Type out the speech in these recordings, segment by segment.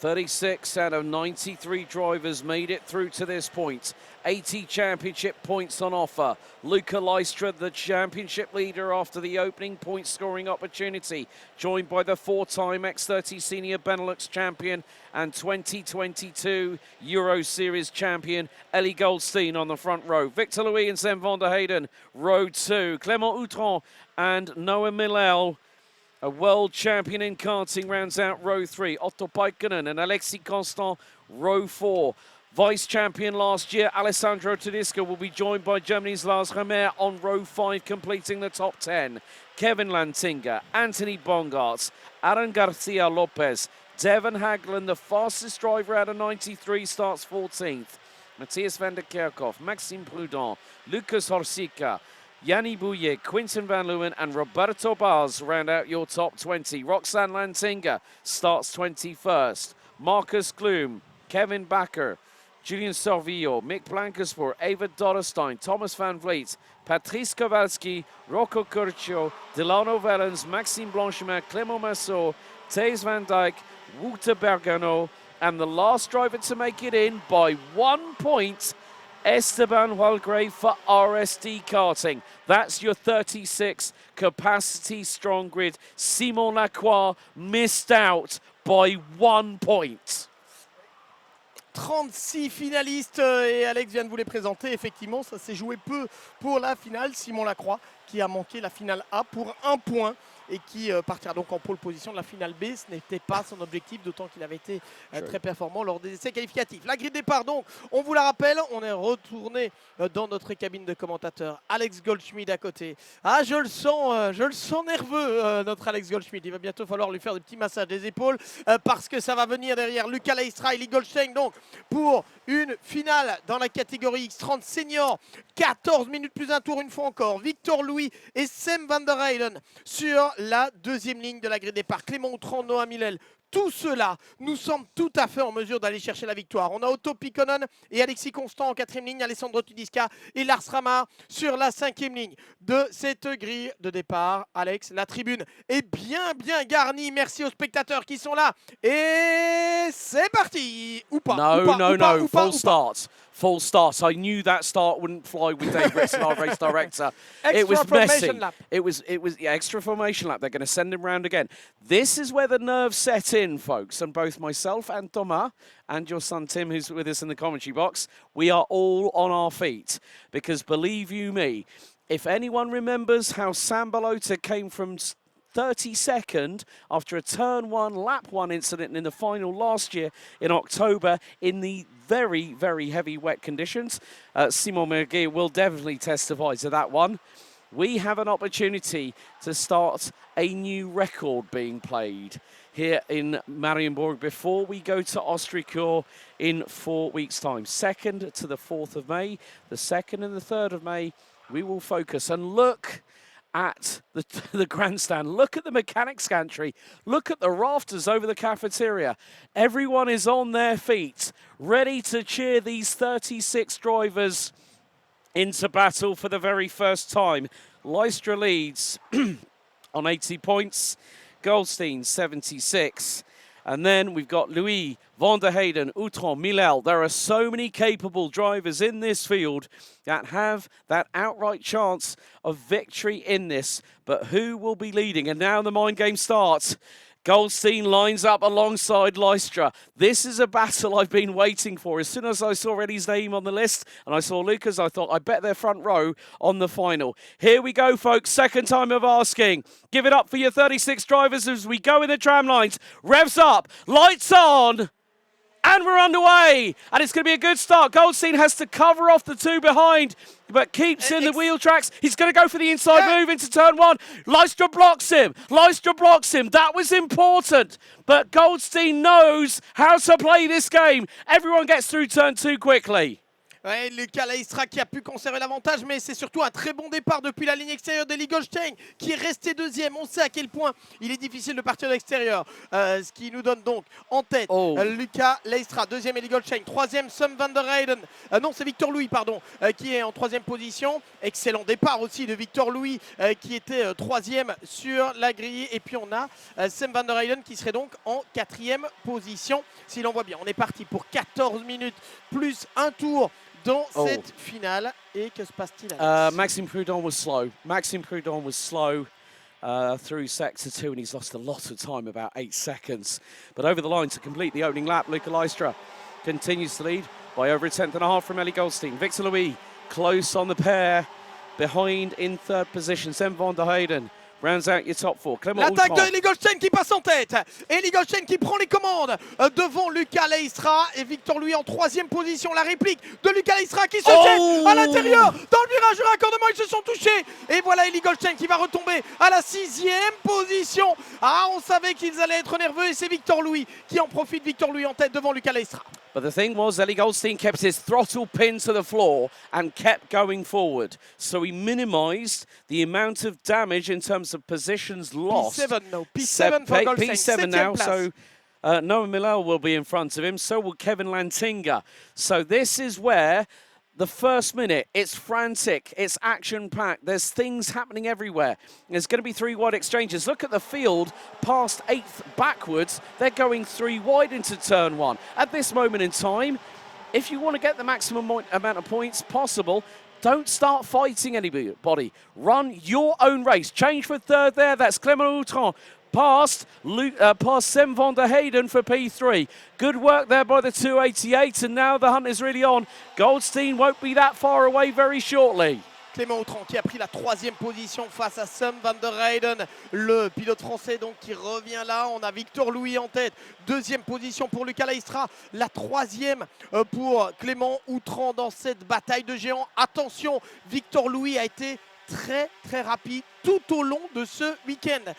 36 out of 93 drivers made it through to this point. 80 championship points on offer. Luca Lystra, the championship leader after the opening point scoring opportunity, joined by the four-time X30 Senior Benelux champion and 2022 Euro Series champion Ellie Goldstein on the front row. Victor Louis and Sam van der Heyden, row 2. Clément Outron and Noah Millel, a world champion in karting, rounds out row 3. Otto Paikkonen and Alexis Constant, row 4. Vice champion last year, Alessandro Tedesco, will be joined by Germany's Lars Remer on row 5, completing the top 10. Kevin Lantinga, Anthony Bongartz, Aaron Garcia Lopez, Devon Hagland, the fastest driver out of 93, starts 14th. Matthias van der Kerkhoff, Maxime Prudent, Lucas Horsica, Yanni Bouillet, Quinton Van Leeuwen and Roberto Baz round out your top 20. Roxanne Lantinga starts 21st. Marcus Gloom, Kevin Bakker, Julian Sorvillo, Mick Blankerspoor, Ava Dorrestein, Thomas Van Vliet, Patrice Kowalski, Rocco Curcio, Delano Wellens, Maxime Blanchemin, Clément Massot, Thijs van Dijk, Wouter Bergano, and the last driver to make it in by 1 point, Esteban Walgrave for RSD Karting. That's your 36 capacity strong grid. Simon Lacroix missed out by 1 point. 36 finalistes et Alex vient de vous les présenter. Effectivement, ça s'est joué peu pour la finale. Simon Lacroix qui a manqué la finale A pour 1 point et qui partira donc en pole position de la finale B. Ce n'était pas son objectif, d'autant qu'il avait été très performant lors des essais qualificatifs. La grille de départ donc, on vous la rappelle, on est retourné dans notre cabine de commentateurs. Alex Goldschmidt à côté. Ah, je le sens nerveux, notre Alex Goldschmidt. Il va bientôt falloir lui faire des petits massages des épaules parce que ça va venir derrière Luca Lystra et Ellie Goldstein donc pour une finale dans la catégorie X30 senior. 14 minutes plus un tour une fois encore. Victor Louis et Sam van der Heyden sur la deuxième ligne de la grille de départ. Clément Outran, Noah Millel. Tout cela nous semble tout à fait en mesure d'aller chercher la victoire. On a Otto Paikkonen et Alexis Constant en 4e ligne, Alessandro Tudisca et Lars Ramar sur la 5e ligne de cette grille de départ. Alex, la tribune est bien garnie. Merci aux spectateurs qui sont là. Et c'est parti. Ou pas. No. Full start. Full start. I knew that start wouldn't fly with Dave Ritson, our race director. It was messy. Lap. It was extra formation lap. They're going to send him round again. This is where the nerves set in, folks. And both myself and Thomas and your son Tim, who's with us in the commentary box, we are all on our feet. Because believe you me, if anyone remembers how Sam Balota came from 32nd after a turn 1, lap 1 incident in the final last year in October in the very heavy wet conditions. Simon Merguet will definitely testify to that one. We have an opportunity to start a new record being played here in Mariembourg before we go to Austricourt in 4 weeks' time. 2nd to the 4th of May, the 2nd and the 3rd of May, we will focus and look at the grandstand. Look at the mechanics gantry. Look at the rafters over the cafeteria. Everyone is on their feet, ready to cheer these 36 drivers into battle for the very first time. Lystra leads on 80 points. Goldstein, 76. And then we've got Louis, van der Heyden, Outron, Millel. There are so many capable drivers in this field that have that outright chance of victory in this. But who will be leading? And now the mind game starts. Goldstein lines up alongside Lystra. This is a battle I've been waiting for. As soon as I saw Eddie's name on the list and I saw Lucas, I thought, I bet they're front row on the final. Here we go, folks. Second time of asking. Give it up for your 36 drivers as we go in the tram lines. Revs up, lights on. And we're underway, and it's going to be a good start. Goldstein has to cover off the two behind, but keeps in the wheel tracks. He's going to go for the inside move into turn 1. Lystra blocks him. That was important, but Goldstein knows how to play this game. Everyone gets through turn 2 quickly. Ouais, Lucas Leistra qui a pu conserver l'avantage, mais c'est surtout un très bon départ depuis la ligne extérieure d'Eli Goldstein qui est resté deuxième. On sait à quel point il est difficile de partir de l'extérieur. Ce qui nous donne donc en tête Lucas Leistra, deuxième Eli Goldstein, troisième Sam van der Heyden. Non, c'est Victor Louis, pardon, qui est en troisième position. Excellent départ aussi de Victor Louis qui était troisième sur la grille. Et puis on a Sam van der Heyden qui serait donc en quatrième position. Si l'on voit bien, on est parti pour 14 minutes plus un tour dans cette finale. Et que se passe-t-il? Maxime Prudhomme was slow. Maxime Prudhomme was slow through sector 2, and he's lost a lot of time, about 8 seconds. But over the line to complete the opening lap, Luca Leistra continues to lead by over a tenth and a half from Eli Goldstein. Victor Louis close on the pair, behind in third position. Sam van der Heyden rounds out your top four. L'attaque de Eli Goldstein qui passe en tête. Eli Goldstein qui prend les commandes devant Lucas Leistra et Victor Louis en troisième position. La réplique de Lucas Leistra qui se jette à l'intérieur. Dans le virage de raccordement, ils se sont touchés. Et voilà Eli Goldstein qui va retomber à la sixième position. Ah, on savait qu'ils allaient être nerveux et c'est Victor Louis qui en profite. Victor Louis en tête devant Lucas Leistra. But the thing was, Eli Goldstein kept his throttle pinned to the floor and kept going forward. So he minimised the amount of damage in terms of positions lost. P7 now. P7 for Goldstein. P7 now, place. so Noah Millel will be in front of him. So will Kevin Lantinga. So this is where the first minute, it's frantic, it's action-packed, there's things happening everywhere. There's going to be 3 wide exchanges. Look at the field, past 8th backwards, they're going 3 wide into turn 1. At this moment in time, if you want to get the maximum amount of points possible, don't start fighting anybody. Run your own race. Change for third there, that's Clément Outran. Past Sam van der Heyden for P3. Good work there by the 288, and now the hunt is really on. Goldstein won't be that far away very shortly. Clément Outran qui a pris la troisième position face à Sam van der Heyden, le pilote français donc qui revient là. On a Victor Louis en tête, deuxième position pour Lucas Leistra, la troisième pour Clément Outran dans cette bataille de géants. Attention, Victor Louis a été très rapide tout au long de ce week-end.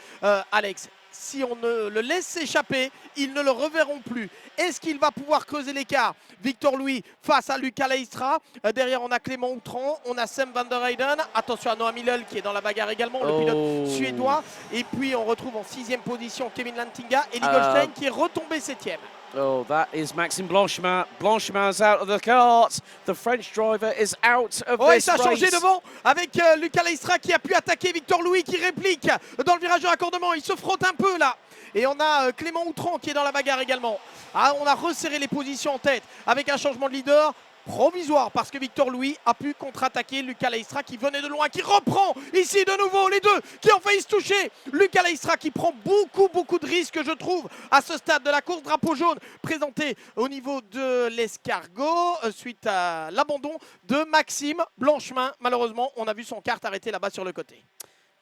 Alex, si on ne le laisse s'échapper, ils ne le reverront plus. Est-ce qu'il va pouvoir creuser l'écart? Victor Louis face à Lucas Leistra. Derrière, on a Clément Outran, on a Sam van der Heyden. Attention à Noah Millel qui est dans la bagarre également, le pilote suédois. Et puis, on retrouve en sixième position Kevin Lantinga. Eli Goldstein qui est retombé septième. Oh, that is Maxime Blanchemin. Blanchemin's out of the kart. The French driver is out of this ça a changé race. Devant avec Lucas Leistra qui a pu attaquer Victor Louis qui réplique dans le virage de raccordement. Il se frotte un peu là. Et on a Clément Outran qui est dans la bagarre également. Ah, on a resserré les positions en tête avec un changement de leader provisoire parce que Victor Louis a pu contre-attaquer Lucas Leistra qui venait de loin, qui reprend ici de nouveau les deux qui ont failli se toucher. Lucas Leistra qui prend beaucoup de risques, je trouve, à ce stade de la course. Drapeau jaune présenté au niveau de l'escargot suite à l'abandon de Maxime Blanchemin. Malheureusement, on a vu son kart arrêté là-bas sur le côté.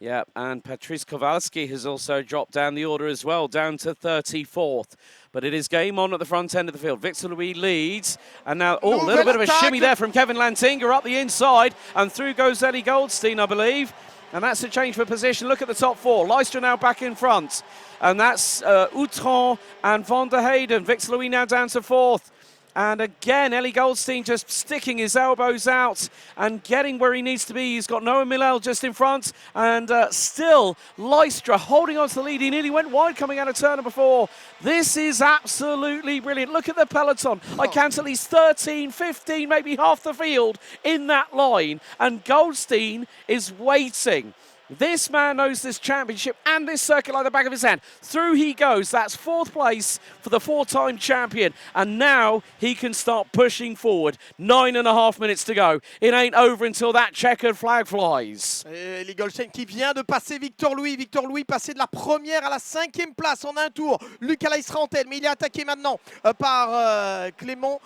Yeah, and Patrice Kowalski has also dropped down the order as well, down to 34th. But it is game on at the front end of the field. Victor Louis leads, and now, a little bit of a shimmy there from Kevin Lantinga up the inside, and through goes Eli Goldstein, I believe. And that's a change for position. Look at the top 4. Leistra now back in front. And that's Outran and van der Heyden. Victor Louis now down to 4th. And again, Eli Goldstein just sticking his elbows out and getting where he needs to be. He's got Noah Millel just in front. And still, Leistra holding on to the lead. He nearly went wide coming out of turn number 4. This is absolutely brilliant. Look at the peloton. I count at least 13, 15, maybe half the field in that line. And Goldstein is waiting. This man knows this championship and this circuit like the back of his hand. Through he goes. That's 4th place for the 4-time champion. And now he can start pushing forward. 9.5 minutes to go. It ain't over until that checkered flag flies. Eli Goldstein qui vient de passer Victor Louis. Victor Louis passé de la première à la 5e place en un tour. Lucas Leistra en tête, mais il est attaqué maintenant par Clément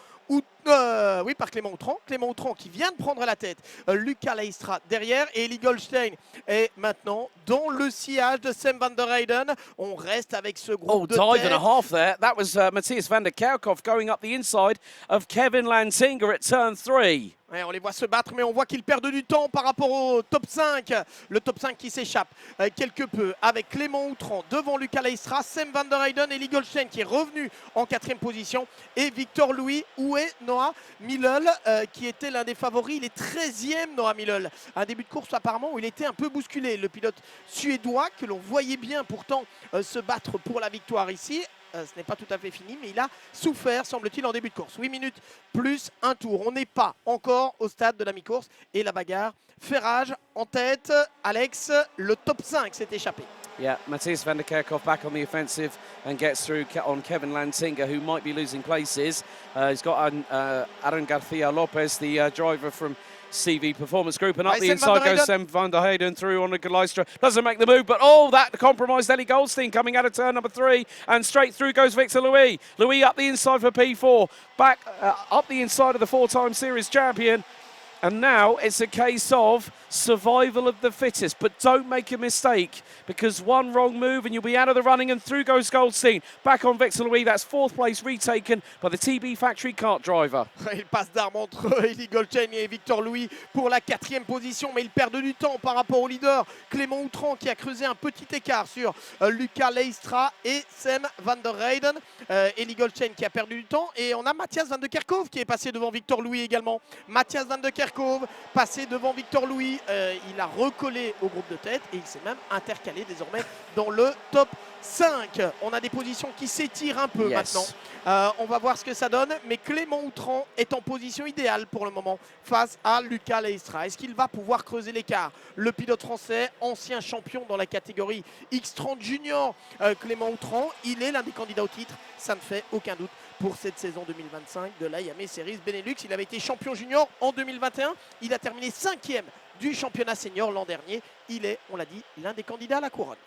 par Clément Outran. Clément Outran qui vient de prendre la tête. Lucas Leistra derrière et Eli Goldstein est maintenant dans le sillage de Sam van der Heyden. On reste avec ce groupe de dive tête. and a half there. That was Matthias van der Kerkhoff going up the inside of Kevin Lantinga at turn 3. Ouais, on les voit se battre, mais on voit qu'ils perdent du temps par rapport au top 5. Le top 5 qui s'échappe quelque peu avec Clément Outran devant Lucas Leistra, Sam van der Heyden et Ligolstein qui est revenu en 4e position. Et Victor Louis, où est Noah Millel qui était l'un des favoris. Il est 13e, Noah Millel. Un début de course apparemment où il était un peu bousculé. Le pilote suédois que l'on voyait bien pourtant se battre pour la victoire ici. Ce n'est pas tout à fait fini, mais il a souffert, semble-t-il, en début de course. 8 minutes plus un tour. On n'est pas encore au stade de la mi-course. Et la bagarre fait rage en tête. Alex, le top 5 s'est échappé. Yeah, Matthias van der Kerkhoff back on the offensive and gets through on Kevin Lantinga, who might be losing places. He's got Aaron Garcia Lopez, the driver from CV Performance Group, and up the inside goes Sam van der Heyden through on the Leistra. Doesn't make the move, but that compromised Ellie Goldstein coming out of turn number 3, and straight through goes Victor Louis. Louis up the inside for P4, back up the inside of the 4-time series champion. And now it's a case of survival of the fittest. But don't make a mistake, because one wrong move and you'll be out of the running, and through goes Goldstein. Back on Victor Louis, that's 4th place retaken by the TB Factory kart driver. Il passe d'armes entre Eli Goldstein et Victor Louis pour la 4e position, mais il perd du temps par rapport au leader Clément Outran qui a creusé un petit écart sur Lucas Leistra et Sam van der Heyden. Eli Goldstein qui a perdu du temps, et on a Matthias van der Kerkhoff qui est passé devant Victor Louis également. Matthias van der Kerkhoff passé devant Victor Louis, il a recollé au groupe de tête et il s'est même intercalé désormais dans le top 5. On a des positions qui s'étirent un peu maintenant. On va voir ce que ça donne, mais Clément Outran est en position idéale pour le moment face à Lucas Leistra. Est-ce qu'il va pouvoir creuser l'écart? Le pilote français, ancien champion dans la catégorie X30 Junior, Clément Outran, il est l'un des candidats au titre, ça ne fait aucun doute pour cette saison 2025 de l'IAME Series Benelux. Il avait été champion junior en 2021, il a terminé 5e du championnat senior l'an dernier. Il est, on l'a dit, l'un des candidats à la couronne.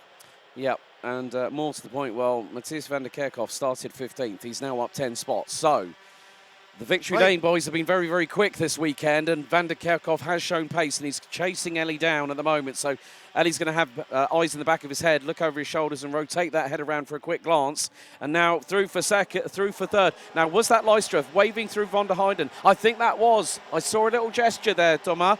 Yeah, and more to the point, well, Matthias van der Kerkhoff started 15th. He's now up 10 spots. So the Victory Lane boys have been very, very quick this weekend, and van der Kerkhoff has shown pace, and he's chasing Ellie down at the moment. So Ellie's going to have eyes in the back of his head, look over his shoulders and rotate that head around for a quick glance. And now through for second, through for third. Now, was that Leistra waving through van der Heyden? I think that was. I saw a little gesture there, Thomas.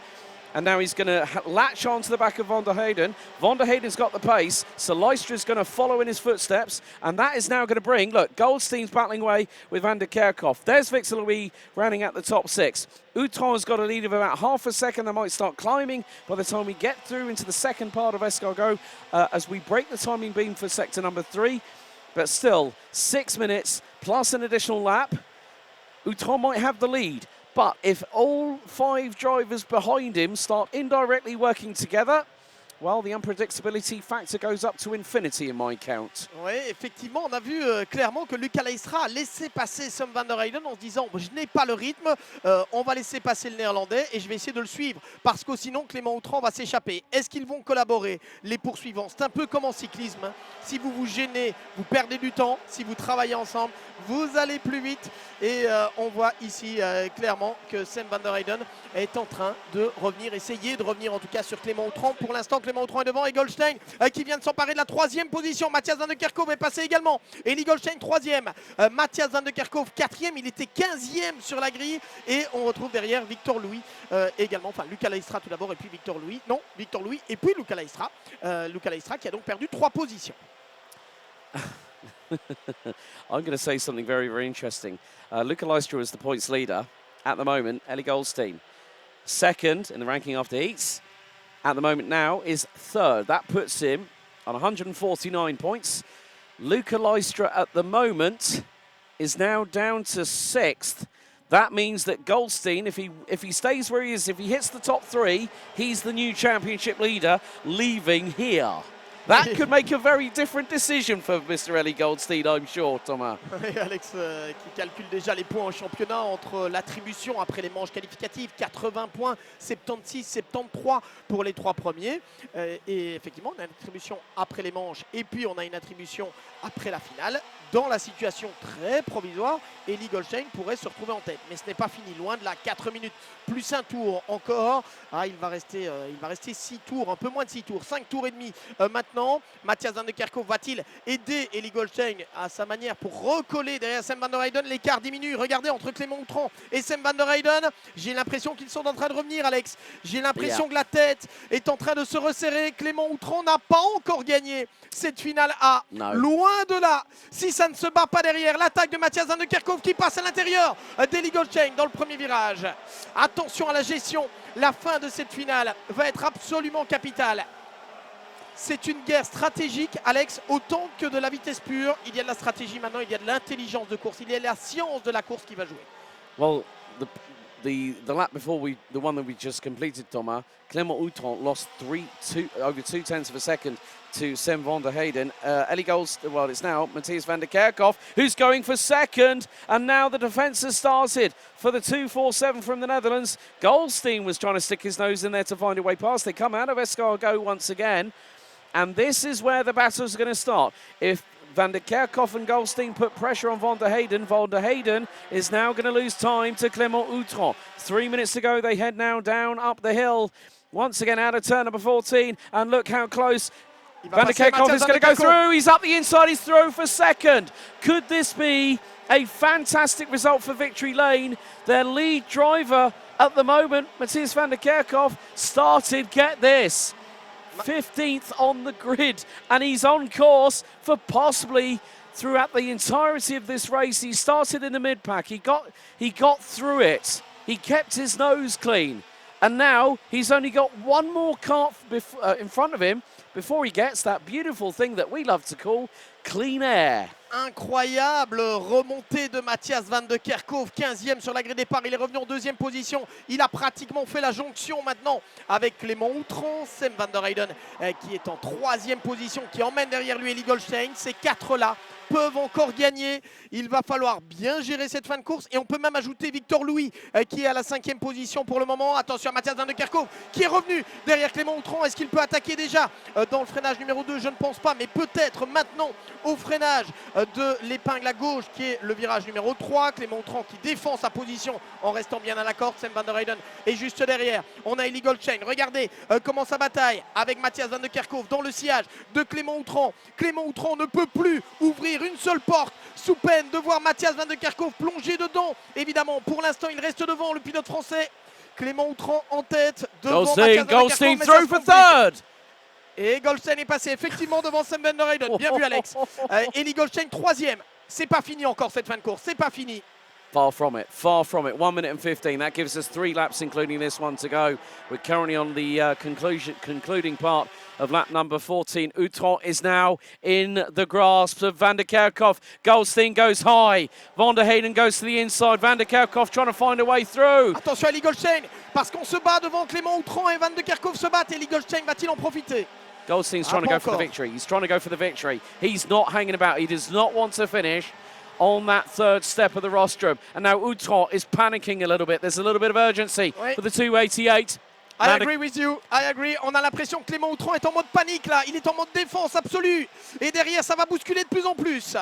And now he's going to latch onto the back of van der Heyden. Van der Heyden's got the pace, so Leistra's going to follow in his footsteps, and that is now going to bring, look, Goldstein's battling away with van der Kerkhoff. There's Victor Louis rounding out the top 6. Outran's got a lead of about half a second. They might start climbing by the time we get through into the second part of Escargot as we break the timing beam for sector number 3. But still, 6 minutes plus an additional lap. Outran might have the lead. But if all 5 drivers behind him start indirectly working together, well, the unpredictability factor goes up to infinity in my count. Oui, effectivement, on a vu clairement que Lucas Leistra a laissé passer Sam van der Heyden en se disant je n'ai pas le rythme, on va laisser passer le néerlandais et je vais essayer de le suivre parce que sinon Clément Outran va s'échapper. Est-ce qu'ils vont collaborer, les poursuivants? C'est un peu comme en cyclisme, hein. Si vous vous gênez, vous perdez du temps. Si vous travaillez ensemble, vous allez plus vite. Et on voit ici clairement que Sam van der Heyden est en train de revenir, essayer de revenir en tout cas sur Clément Outran. Pour l'instant, Clément Outran est devant, et Goldstein qui vient de s'emparer de la 3e position. Matthias van der Kerkhoff est passé également. Eli Goldstein 3e. Matthias van der Kerkhoff 4e. Il était 15e sur la grille. Et on retrouve derrière Victor Louis également. Enfin, Lucas Leistra tout d'abord et puis Victor Louis. Non, Victor Louis et puis Lucas Leistra. Lucas Leistra qui a donc perdu 3 positions. I'm going to say something very, very interesting. Lucas Leistra is the points leader at the moment. Ellie Goldstein, second in the ranking after heats. At the moment now is third. That puts him on 149 points. Lucas Leistra at the moment is now down to 6th. That means that Goldstein, if he stays where he is, if he hits the top 3, he's the new championship leader leaving here. That could make a very different decision for Mr. Ellie Goldstein, I'm sure, Thomas. Et Alex qui calcule déjà les points en championnat entre l'attribution après les manches qualificatives, 80 points, 76, 73 pour les 3 premiers. Et effectivement, on a une attribution après les manches et puis on a une attribution après la finale. dans la situation très provisoire, Eli Goldstein pourrait se retrouver en tête. Mais ce n'est pas fini, loin de là, 4 minutes, plus un tour encore. Ah, il va rester 6 tours, un peu moins de 6 tours, 5 tours et demi maintenant. Matthias Van de Kerkhoff va-t-il aider Eli Goldstein à sa manière pour recoller derrière Sam van der Heyden? L'écart diminue, regardez, entre Clément Outran et Sam van der Heyden. J'ai l'impression qu'ils sont en train de revenir, Alex. J'ai l'impression que la tête est en train de se resserrer. Clément Outran n'a pas encore gagné cette finale A. No. Loin de là, si ça ne se bat pas derrière. L'attaque de Matthias Van de Kerkhoff qui passe à l'intérieur d'Eli Goldstein dans le premier virage. Attention à la gestion. La fin de cette finale va être absolument capitale. C'est une guerre stratégique, Alex, autant que de la vitesse pure. Il y a de la stratégie maintenant, il y a de l'intelligence de course, il y a la science de la course qui va jouer. Well, the lap before the one that we just completed, Thomas, Clément Outran lost over 2/10 of a second to Sam van der Heyden. Eli Goldstein, well, it's now Matthias Van der Kerkhoff who's going for second, and now the defence has started for the 247 from the Netherlands. Goldstein was trying to stick his nose in there to find a way past. They come out of escargot once again, and this is where the battles are going to start. If Van der Kerkhoff and Goldstein put pressure on Van der Heyden is now going to lose time to Clément Outran. 3 minutes to go, they head now down up the hill. Once again out of turn number 14, and look how close Van der Kerkhoff is going to go through. He's up the inside, he's through for second. Could this be a fantastic result for Victory Lane? Their lead driver at the moment, Matthias Van der Kerkhoff, started, get this, 15th on the grid, and he's on course for possibly throughout the entirety of this race. He started in the mid-pack, he got through it, he kept his nose clean, and now he's only got one more car in front of him before he gets that beautiful thing that we love to call clean air. Incroyable remontée de Matthias Van de Kerkhoff, 15e sur la grille départ, il est revenu en deuxième position, il a pratiquement fait la jonction maintenant avec Clément Outran. Sam van der Heyden qui est en troisième position, qui emmène derrière lui Eli Goldstein. Ces quatre-là peuvent encore gagner, il va falloir bien gérer cette fin de course, et on peut même ajouter Victor Louis qui est à la 5e position pour le moment. Attention à Matthias Van de Kerkhoff qui est revenu derrière Clément Outran. Est-ce qu'il peut attaquer déjà dans le freinage numéro 2? Je ne pense pas, mais peut-être maintenant au freinage de l'épingle à gauche qui est le virage numéro 3. Clément Outran qui défend sa position en restant bien à la corde. Sam van der Heyden est juste derrière. On a Eli Goldstein, regardez comment sa bataille avec Matthias Van de Kerkhoff dans le sillage de Clément Outran. Clément Outran ne peut plus ouvrir une seule porte sous peine de voir Matthias Van de Kerkhoff plonger dedans. Évidemment, pour l'instant, il reste devant le pilote français. Clément Outran en tête devant Matthias Van de Goldstein Kerkhoff. through for third. Et Goldstein est passé effectivement devant Sam van der Heyden. Bien vu, Alex. Eli Goldstein, troisième. C'est pas fini encore cette fin de course. C'est pas fini. Far from it, far from it. 1 minute and 15. That gives us 3 laps, including this one to go. We're currently on the concluding part of lap number 14. Outran is now in the grasp of Van der Kerkhoff. Goldstein goes high. Van der Heyden goes to the inside. Van der Kerkhoff trying to find a way through. Attention à Eli Goldstein, parce qu'on se bat devant Clément Outran et Van der Kerkhoff se battent. Eli Goldstein va-t-il en profiter? Goldstein's trying to go for the victory. He's trying to go for the victory. He's not hanging about. He does not want to finish on that third step of the rostrum. And now Outran is panicking a little bit. There's a little bit of urgency for the 288. I agree with you, I agree. On a l'impression que Clément Outran est en mode panique là. Il est en mode défense absolue. Et derrière, ça va bousculer de plus en plus.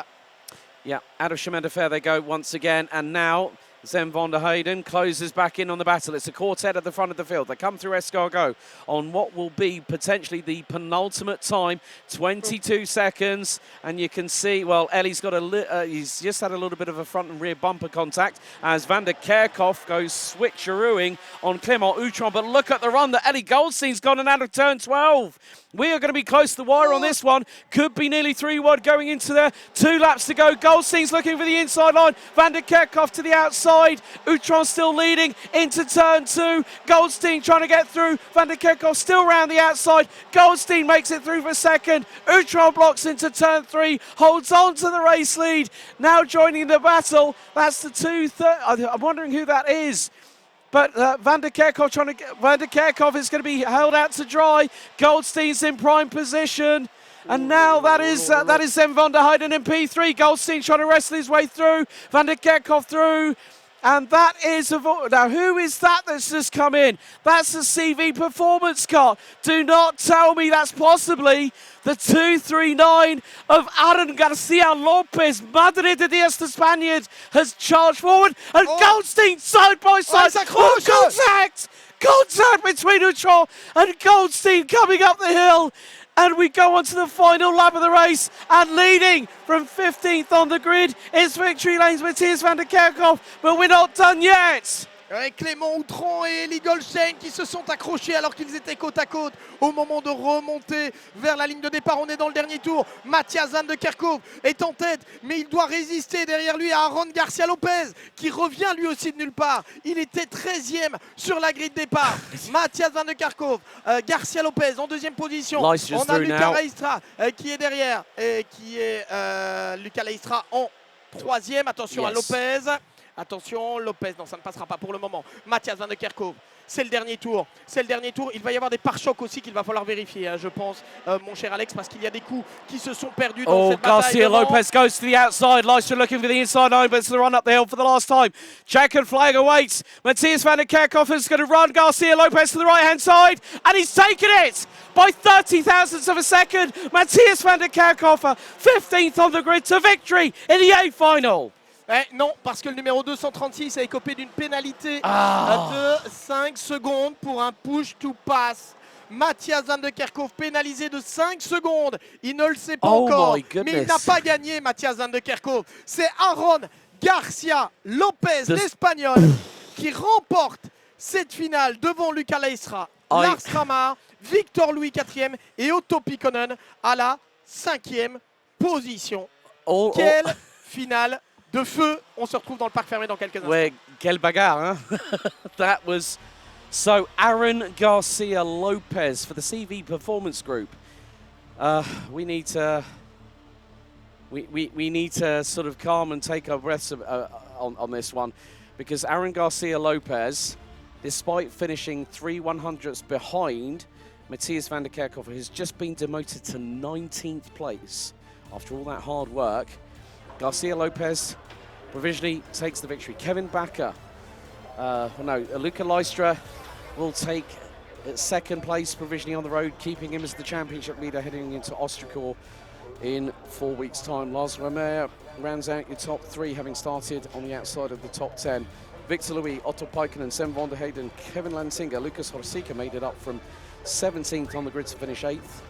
Yeah, out of chemin de fer they go once again. And now Sam van der Heyden closes back in on the battle. It's a quartet at the front of the field. They come through escargot on what will be potentially the penultimate time, 22 seconds. And you can see, well, Ellie's got he's just had a little bit of a front and rear bumper contact as Van der Kerkhoff goes switcherooing on Clément Outran. But look at the run that Eli Goldstein's gone and out of turn 12. We are going to be close to the wire on this one. Could be nearly 3 wide going into there. 2 laps to go. Goldstein's looking for the inside line. Van der Kerkhoff to the outside. Outran still leading into turn 2. Goldstein trying to get through. Van der Kerkhoff still round the outside. Goldstein makes it through for second. Outran blocks into turn 3. Holds on to the race lead. Now joining the battle. That's the 2-3. I'm wondering who that is. But Van der Kerkhoff is going to be held out to dry. Goldstein's in prime position. And now that is Sam van der Heyden in P3. Goldstein trying to wrestle his way through. Van der Kerkhoff through. And that is now who is that that's just come in? That's the CV performance car. Do not tell me that's possibly the 239 of Aaron Garcia Lopez. Madre de Dios, the Spaniard, has charged forward, and Goldstein side by side. Contact! Contact between Utrecht and Goldstein coming up the hill. And we go on to the final lap of the race, and leading from 15th on the grid is Victory Lane's Matthias van der Kerkhoff, but we're not done yet. Clément Outran et Eli Goldstein qui se sont accrochés alors qu'ils étaient côte à côte au moment de remonter vers la ligne de départ. On est dans le dernier tour. Matthias van der Kerkhoff est en tête, mais il doit résister derrière lui à Aaron Garcia Lopez qui revient lui aussi de nulle part. Il était 13e sur la grille de départ. Matthias van der Kerkhoff, Garcia Lopez en deuxième position. On a Lucas Leistra qui est derrière et qui est Lucas Leistra en troisième. Attention à Lopez. Attention, Lopez, non, ça ne passera pas pour le moment. Matthias van der Kerkhoff, c'est le dernier tour. C'est le dernier tour. Il va y avoir des pare-chocs aussi qu'il va falloir vérifier, hein, je pense, mon cher Alex, parce qu'il y a des coups qui se sont perdus dans cette bataille. Garcia Lopez goes to the outside. Leicester looking for the inside line, but it's the run up the hill for the last time. Checkered flag awaits. Matthias van der Kerkhoff is going to run Garcia Lopez to the right-hand side, and he's taken it by 30 thousandths of a second. Matthias van der Kerkhoff, 15th on the grid to victory in the A final. Non, parce que le numéro 236 a écopé d'une pénalité de 5 secondes pour un push-to-pass. Matthias van der Kerkhoff pénalisé de 5 secondes. Il ne le sait pas encore, mais il n'a pas gagné, Matthias van der Kerkhoff. C'est Aaron Garcia Lopez, l'Espagnol, qui remporte cette finale devant Lucas Leistra, Lars Ramar, Victor Louis 4e et Otto Pikkonen à la 5e position. Quelle finale de feu. On se retrouve dans le parc fermé dans quelques instants. Ouais, quelle bagarre, hein? That was so Aaron Garcia Lopez for the CV Performance Group. We need to sort of calm and take our breaths on this one, because Aaron Garcia Lopez, despite finishing 3/100ths behind Matthias van der Kerkhoff, has just been demoted to 19th place after all that hard work. Garcia Lopez provisionally takes the victory. Kevin Bakker, Luca Leistra will take second place provisionally on the road, keeping him as the championship leader heading into Ostrakow in 4 weeks' time. Lars Ramar rounds out your top 3, having started on the outside of the top 10. Victor Louis, Otto Pikkonen, Sem van der Heyden, Kevin Lantinga, Lucas Horsika made it up from 17th on the grid to finish 8th.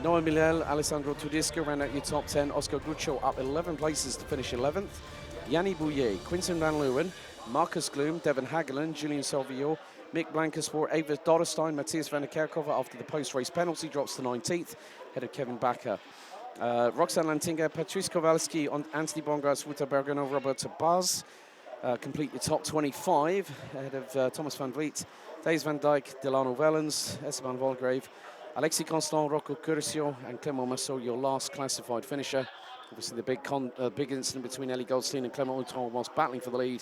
Noah Milel, Alessandro Tudisca round out your top 10. Oscar Guccio up 11 places to finish 11th. Yanni Bouillet, Quinton Van Leeuwen, Marcus Gloom, Devin Hagelin, Julian Salvio, Mick Blankensport, Ava Dodderstein, Matthias van der Kerkhoff after the post-race penalty drops to 19th, ahead of Kevin Bakker. Roxanne Lantinga, Patrice Kowalski, Anthony Bongarts, Wouter Bergeno, Roberto Baz complete your top 25, ahead of Thomas van Vliet, Thijs van Dijk, Delano Wellens, Esteban Volgrave, Alexis Constant, Rocco Curcio, and Clément Massot, your last classified finisher. Obviously, the big incident between Eli Goldstein and Clément Outran whilst battling for the lead.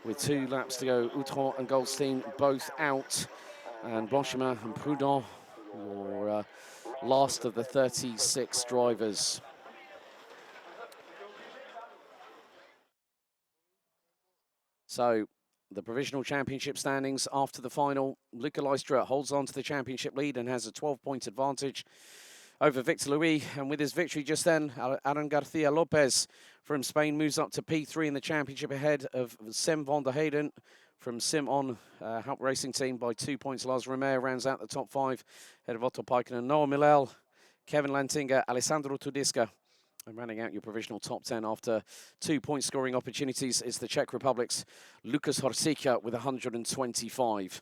With 2 laps to go, Outran and Goldstein both out. And Blanchemin and Prudent, your last of the 36 drivers. So, the provisional championship standings after the final. Luca Leistra holds on to the championship lead and has a 12-point advantage over Victor Louis. And with his victory just then, Aaron Garcia Lopez from Spain moves up to P3 in the championship ahead of Sem van der Heyden from Sim On Help Racing Team by 2 points. Lars Ramar rounds out the top 5 ahead of Otto Pikkonen, Noah Milel, Kevin Lantinga, Alessandro Tudisca. And rounding out your provisional top 10 after 2-point scoring opportunities is the Czech Republic's Lucas Horsika with 125.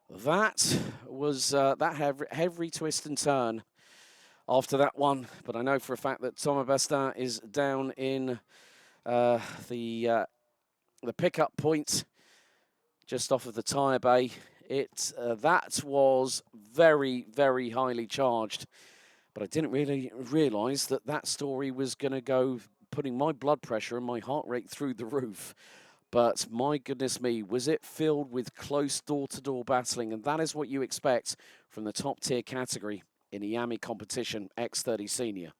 That was that heavy twist and turn after that one, but I know for a fact that Thomas Bestin is down in the pickup point just off of the tyre bay. That was very, very highly charged. But I didn't really realise that story was going to go putting my blood pressure and my heart rate through the roof. But my goodness me, was it filled with close door-to-door battling. And that is what you expect from the top-tier category in the Yami competition X30 Senior.